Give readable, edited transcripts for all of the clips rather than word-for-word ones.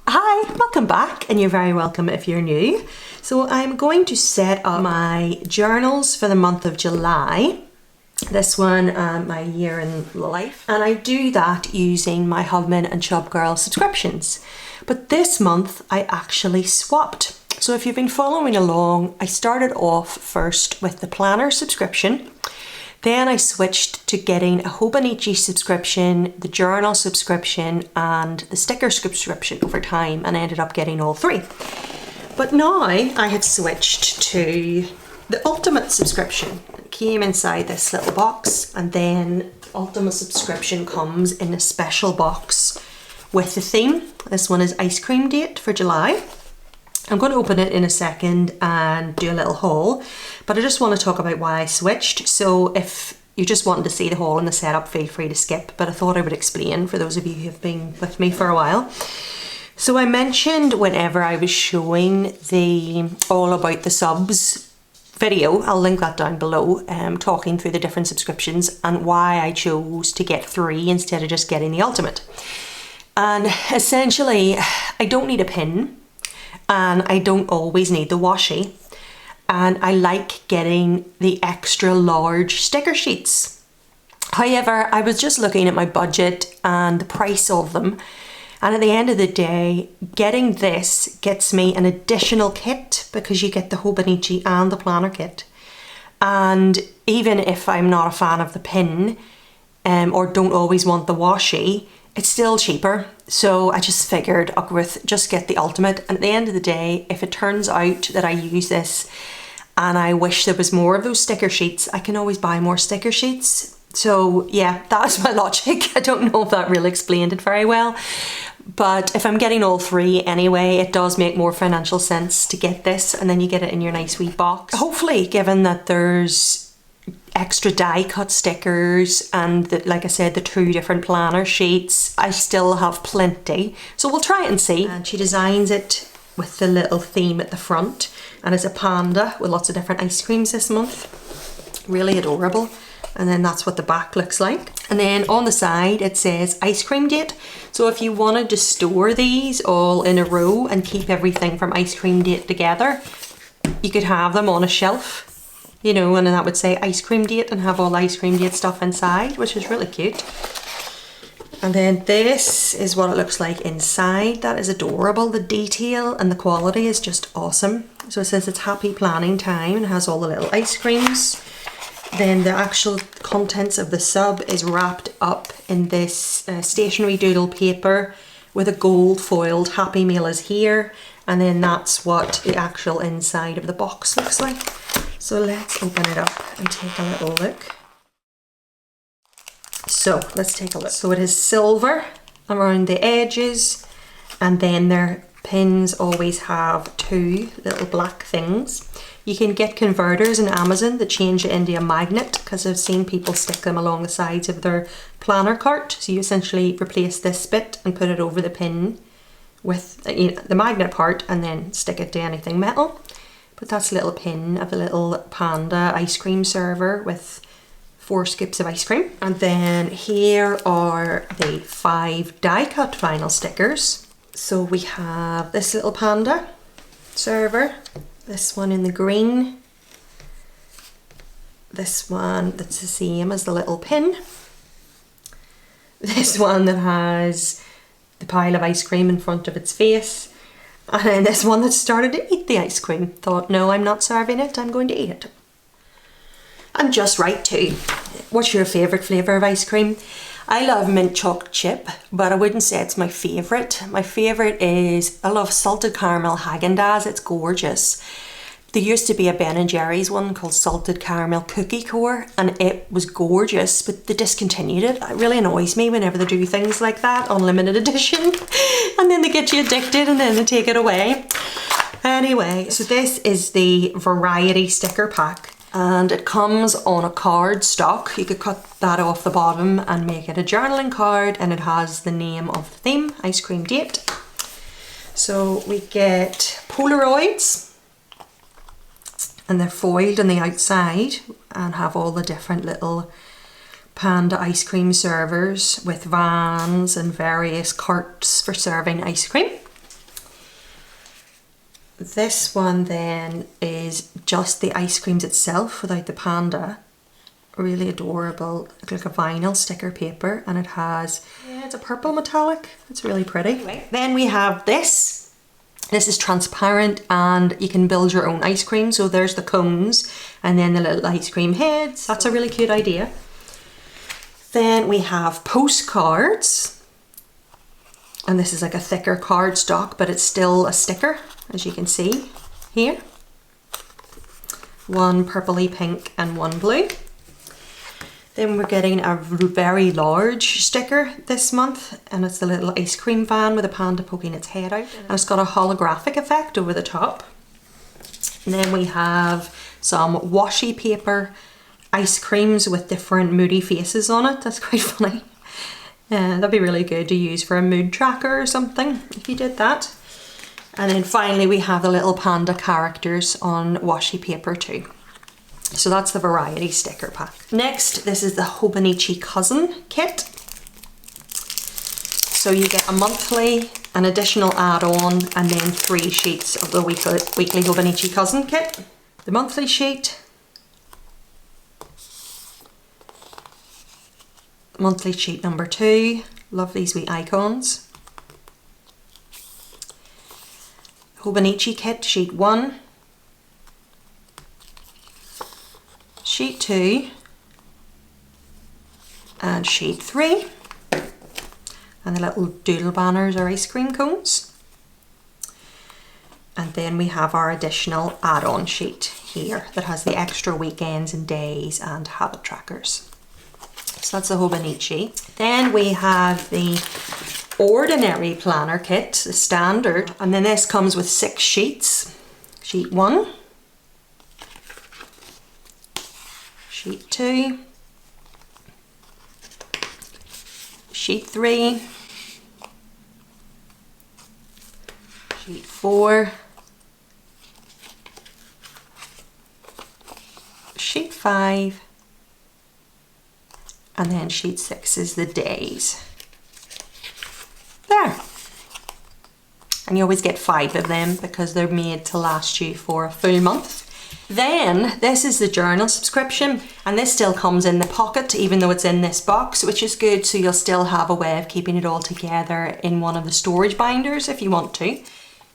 Hi, welcome back, and you're very welcome if you're new. So I'm going to set up my journals for the month of July. This one, my year in life. And I do that using my Hubman and Chubgirl subscriptions. But this month I actually swapped. So if you've been following along, I started off first with the planner subscription. Then I switched to getting a Hobonichi subscription, the journal subscription, and the sticker subscription over time, and I ended up getting all three. But now I have switched to the Ultimate subscription. It came inside this little box, and then Ultimate subscription comes in a special box with the theme. This one is Ice Cream Date for July. I'm going to open it in a second and do a little haul, but I just want to talk about why I switched. So if you just wanted to see the haul and the setup, feel free to skip, but I thought I would explain for those of you who have been with me for a while. So I mentioned whenever I was showing the all about the subs video, I'll link that down below, talking through the different subscriptions and why I chose to get three instead of just getting the Ultimate. And essentially, I don't need a pin. And I don't always need the washi, and I like getting the extra large sticker sheets. However, I was just looking at my budget and the price of them, and at the end of the day, getting this gets me an additional kit because you get the Hobonichi and the planner kit. And even if I'm not a fan of the pin or don't always want the washi, it's still cheaper. So I just figured, Ruth, just get the Ultimate. And at the end of the day, if it turns out that I use this and I wish there was more of those sticker sheets, I can always buy more sticker sheets. So yeah, that was my logic. I don't know if that really explained it very well. But if I'm getting all three anyway, it does make more financial sense to get this, and then you get it in your nice wee box. Hopefully, given that there's extra die cut stickers and like I said, the two different planner sheets, I still have plenty. So we'll try it and see. And she designs it with the little theme at the front, and it's a panda with lots of different ice creams this month. Really adorable. And then that's what the back looks like. And then on the side it says Ice Cream Date. So if you wanted to store these all in a row and keep everything from Ice Cream Date together, you could have them on a shelf, you know, and that would say Ice Cream Date and have all the Ice Cream Date stuff inside, which is really cute. And then this is what it looks like inside. That is adorable. The detail and the quality is just awesome. So it says it's happy planning time and has all the little ice creams. Then the actual contents of the sub is wrapped up in this stationery doodle paper with a gold foiled Happy Meal is here. And then that's what the actual inside of the box looks like. So let's open it up and take a little look. So let's take a look. So it is silver around the edges, and then their pins always have two little black things. You can get converters in Amazon that change it into a magnet, because I've seen people stick them along the sides of their planner cart. So you essentially replace this bit and put it over the pin with the magnet part and then stick it to anything metal. But that's a little pin of a little panda ice cream server with 4 scoops of ice cream. And then here are the 5 die cut vinyl stickers. So we have this little panda server, this one in the green, this one that's the same as the little pin, this one that has the pile of ice cream in front of its face, and then this one that started to eat the ice cream. Thought, no, I'm not serving it, I'm going to eat it. And just right too. What's your favourite flavour of ice cream? I love mint chocolate chip, but I wouldn't say it's my favourite. My favourite is, I love salted caramel Haagen-Dazs, it's gorgeous. There used to be a Ben & Jerry's one called Salted Caramel Cookie Core, and it was gorgeous, but they discontinued it. It really annoys me whenever they do things like that on limited edition, and then they get you addicted and then they take it away. Anyway, so this is the variety sticker pack, and it comes on a card stock. You could cut that off the bottom and make it a journaling card, and it has the name of the theme, Ice Cream Date. So we get Polaroids, and they're foiled on the outside and have all the different little panda ice cream servers with vans and various carts for serving ice cream. This one then is just the ice creams itself without the panda. Really adorable, like a vinyl sticker paper, and it has, yeah, it's a purple metallic. It's really pretty. Right. Then we have this. This is transparent and you can build your own ice cream. So there's the cones and then the little ice cream heads. That's a really cute idea. Then we have postcards. And this is like a thicker cardstock, but it's still a sticker, as you can see here. One purpley pink and one blue. Then we're getting a very large sticker this month, and it's the little ice cream van with a panda poking its head out. And it's got a holographic effect over the top. And then we have some washi paper ice creams with different moody faces on it. That's quite funny. That'd be really good to use for a mood tracker or something if you did that. And then finally we have the little panda characters on washi paper too. So that's the variety sticker pack. Next, this is the Hobonichi Cousin kit. So you get a monthly, an additional add-on, and then 3 sheets of the weekly Hobonichi Cousin kit. The monthly sheet, monthly sheet number 2. Love these wee icons. Hobonichi kit, sheet 1. Sheet 2 and sheet 3, and the little doodle banners or ice cream cones. And then we have our additional add-on sheet here that has the extra weekends and days and habit trackers. So that's the Hobonichi. Then we have the ordinary planner kit, the standard, and then this comes with 6 sheets. Sheet 1, sheet 2, sheet 3, sheet 4, sheet 5, and then sheet 6 is the days. There. And you always get 5 of them because they're made to last you for a full month. Then this is the journal subscription, and this still comes in the pocket even though it's in this box, which is good, so you'll still have a way of keeping it all together in one of the storage binders if you want to.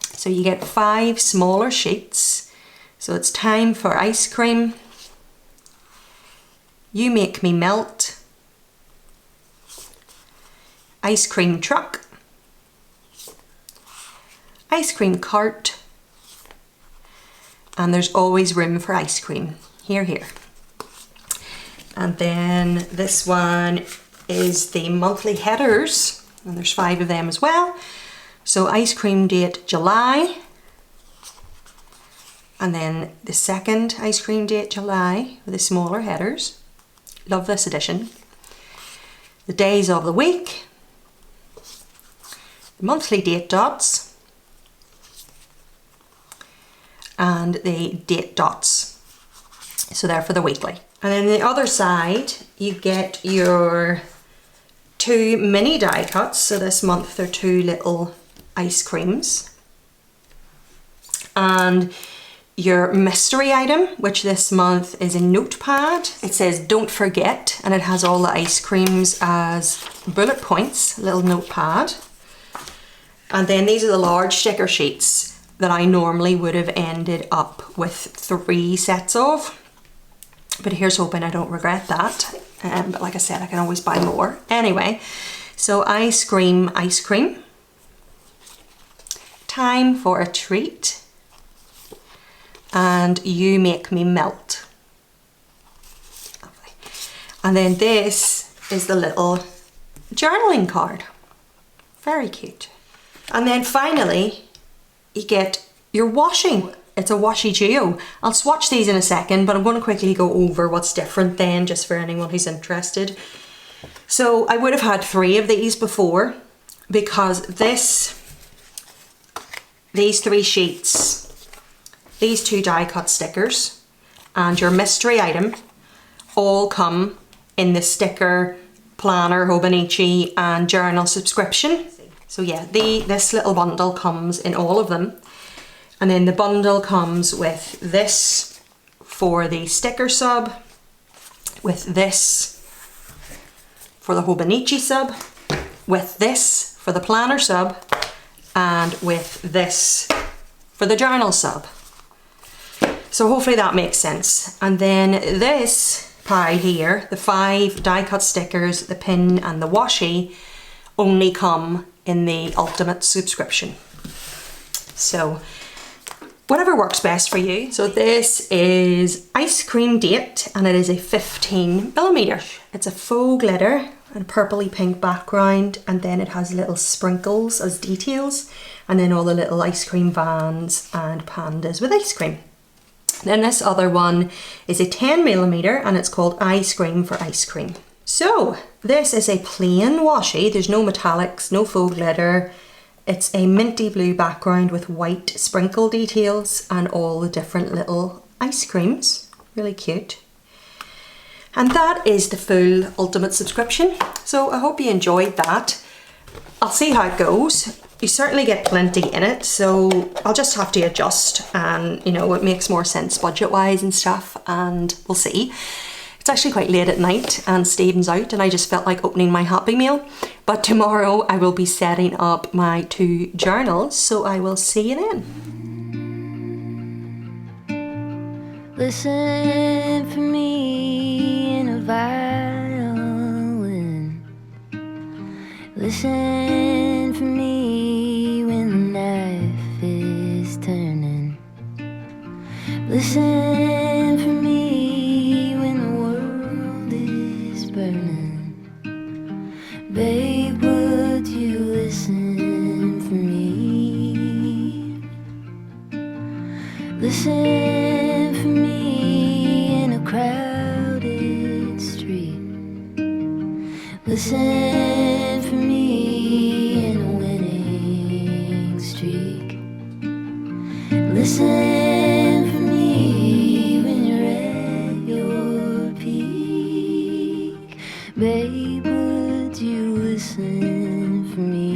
So you get 5 smaller sheets. So it's time for ice cream, you make me melt, ice cream truck, ice cream cart, and there's always room for ice cream. Here, here. And then this one is the monthly headers, and there's 5 of them as well. So ice cream date July, and then the second ice cream date July with the smaller headers. Love this edition. The days of the week, the monthly date dots, and the date dots. So they're for the weekly. And then the other side, you get your 2 mini die cuts. So this month they're 2 little ice creams. And your mystery item, which this month is a notepad. It says don't forget, and it has all the ice creams as bullet points, a little notepad. And then these are the large sticker sheets that I normally would have ended up with 3 sets of. But here's hoping I don't regret that. But like I said, I can always buy more. Anyway, so ice cream, time for a treat, and you make me melt. Lovely. And then this is the little journaling card. Very cute. And then finally, you get your washing. It's a washi duo. I'll swatch these in a second, but I'm going to quickly go over what's different then, just for anyone who's interested. So I would have had 3 of these before, because these 3 sheets, these 2 die cut stickers, and your mystery item all come in the sticker, planner, Hobonichi, and journal subscription. So yeah, this little bundle comes in all of them. And then the bundle comes with this for the sticker sub, with this for the Hobonichi sub, with this for the planner sub, and with this for the journal sub. So hopefully that makes sense. And then this pie here, the 5 die cut stickers, the pin and the washi, only come in the ultimate subscription. So whatever works best for you. So this is Ice Cream Date, and it is a 15mm. It's a faux glitter and purpley pink background, and then it has little sprinkles as details, and then all the little ice cream vans and pandas with ice cream. Then this other one is a 10mm, and it's called Ice Cream for Ice Cream. So this is a plain washi. There's no metallics, no faux glitter. It's a minty blue background with white sprinkle details and all the different little ice creams. Really cute. And that is the full ultimate subscription. So I hope you enjoyed that. I'll see how it goes. You certainly get plenty in it, so I'll just have to adjust, and you know, it makes more sense budget-wise and stuff, and we'll see. It's actually quite late at night and Stephen's out, and I just felt like opening my Happy Meal. But tomorrow I will be setting up my 2 journals, so I will see you then. Listen for me in a violin. Listen for me when the knife is turning. Listen for me when the world is burning. Babe, would you listen for me? Listen for me in a crowded street. Listen for me in a winning streak. Listen for me when you're at your peak. Babe, would you listen for me?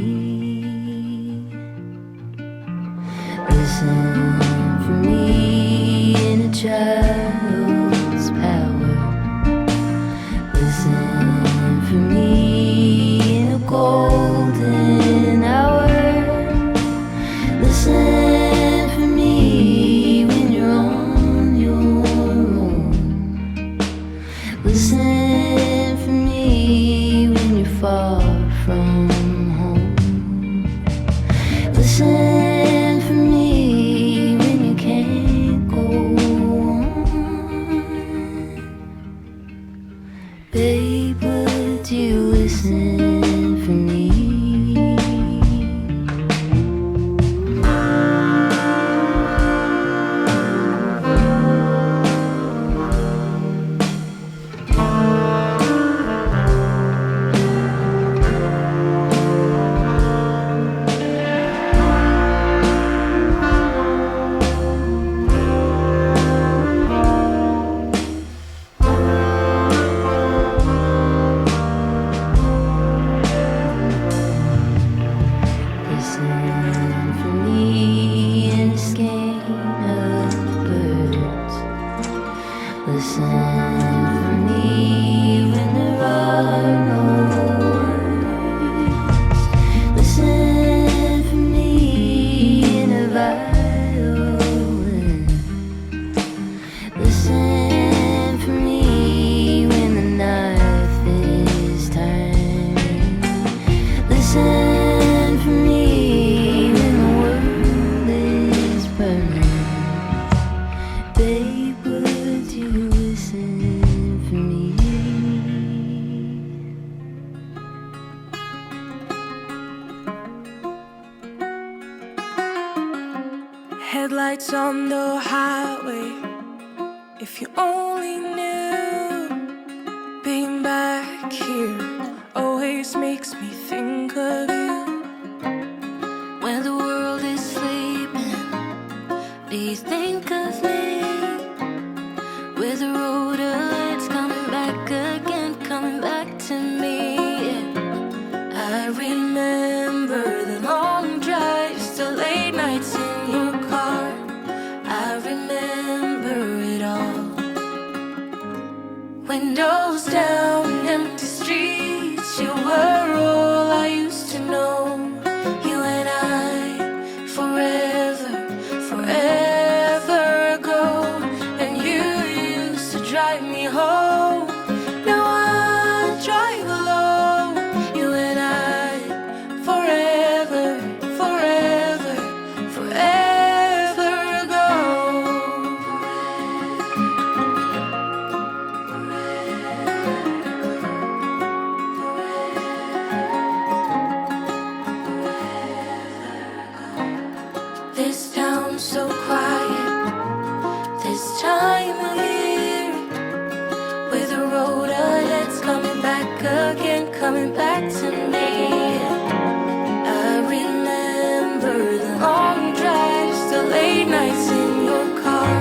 Listen for me in a child's power. Listen for me in a golden hour. Listen for me when you're on your own. Listen for me when you're far from home. Listen for me when you can't go on. Babe, would you listen for me? Listen for me in a skein of birds. Listen for me when there are no words. Listen for me in a violin. Listen for me when the knife is turning. Listen for me when the world is burning. Babe, would you listen for me? Headlights on the highway. If you only knew, being back here always makes me think of you. When the world is sleeping, do you think of me? With the road alerts coming back again, coming back to me. I remember the long drives, the late nights in your car. This town's so quiet this time of year, with the road ahead's coming back again, coming back to me. I remember the long drives, the late nights in your car.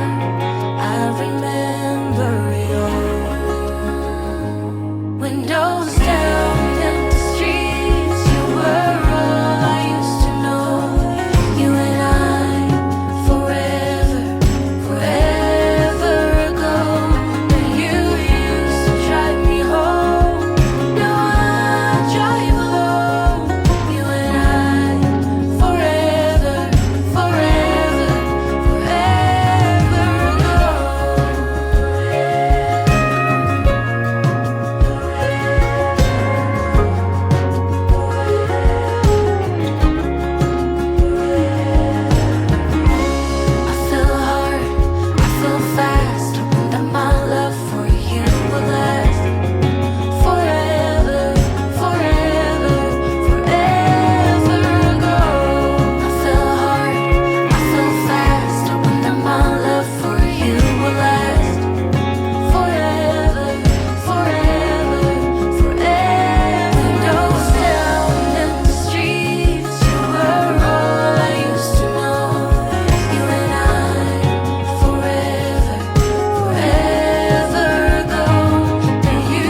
I remember it all. Windows down, empty streets, you were all I used to know. You and I, forever, forever ago. And you used to drive me home. Now I drive alone. You and I, forever, forever, forever ago. I feel hard, I feel fast, hoping that my love for you will last forever, forever, forever ago. I feel hard, I feel fast, hoping that my love for you will last forever, forever, forever. Windows down, empty streets, you were all I used to know. You and I, forever, forever ago. And you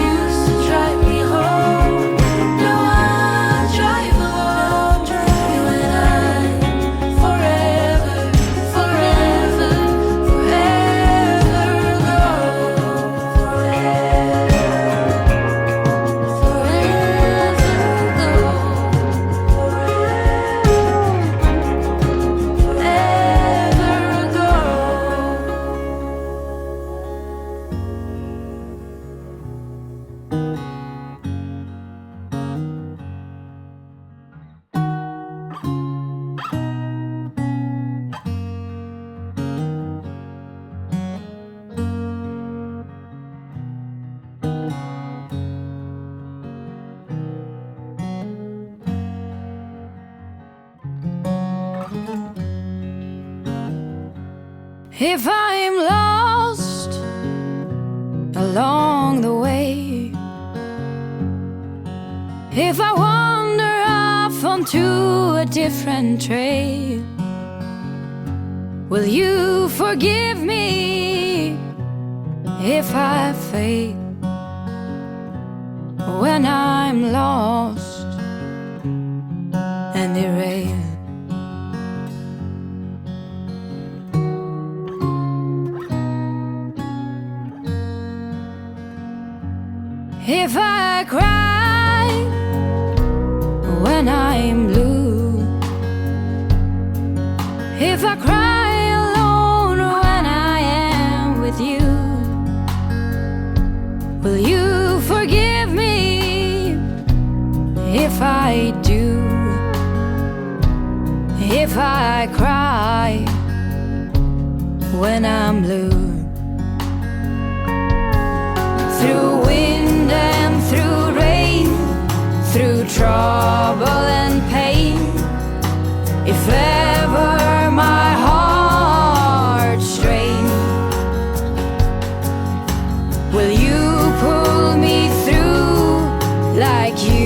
used to drive me home. Now I drive alone. You and I, forever, forever, forever ago. If I'm lost along the way, if I wander off onto a different trail, will you forgive me if I fail when I'm lost and derailed? If I cry when I'm blue, if I cry alone when I am with you, will you forgive me if I do? If I cry when I'm blue, through wind and through rain, through trouble and pain, if ever my heart strains, will you pull me through like you